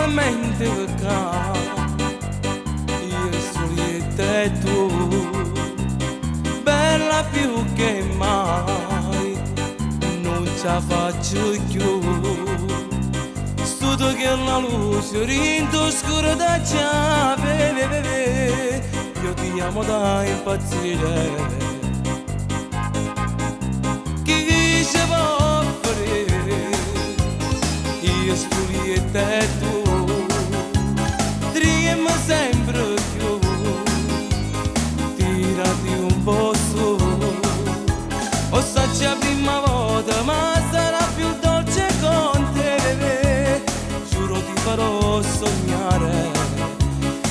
finalmente ca io solita e tu, bella più che mai, non ce la faccio più. Studo che la luce rinto scuro da chiave, io ti amo da impazzire. Chi ci può offrire? Io studi e te tu, trema sempre più, tirati un po' su. O sacci la prima volta, ma sarà più dolce con te, giuro ti farò sognare.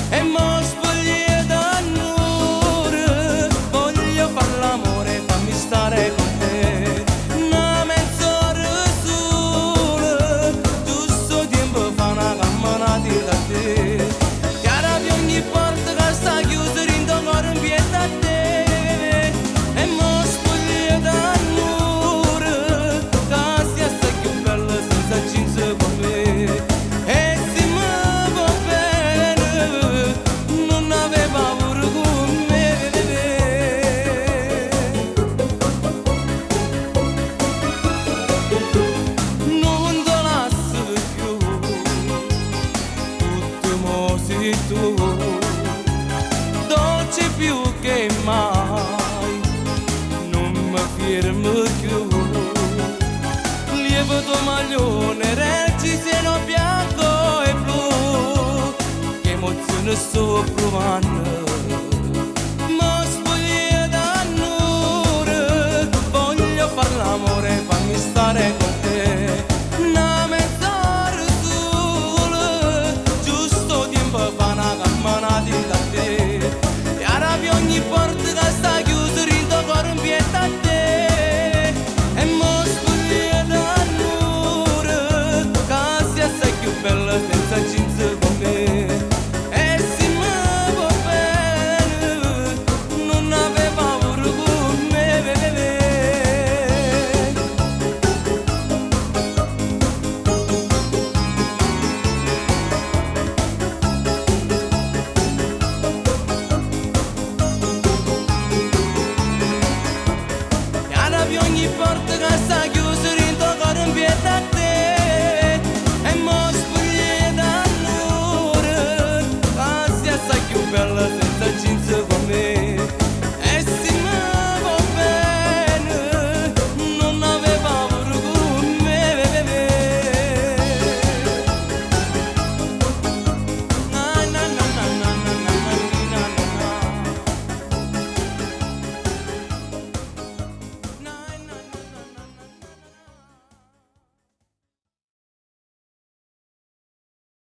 E mo spoglie d'annure, voglio far l'amore, fammi stare con te. Una mezz'ora sola, giusto tempo fa una camminata da te. Chiara di ogni porta che sta chiusa, rindo ancora in piedi a te. E mo spoglie d'annure, che sia assai più bella senza jeans con me. E se mi va bene, non aveva paura con me. Non te lascio più, tutto mo sei tu, dolce più che mai, non mi fermo più. Lievito maglione, reggiseno bianco e blu, che emozione sto provando. Ma spoglie d'annure, voglio far l'amore, fammi stare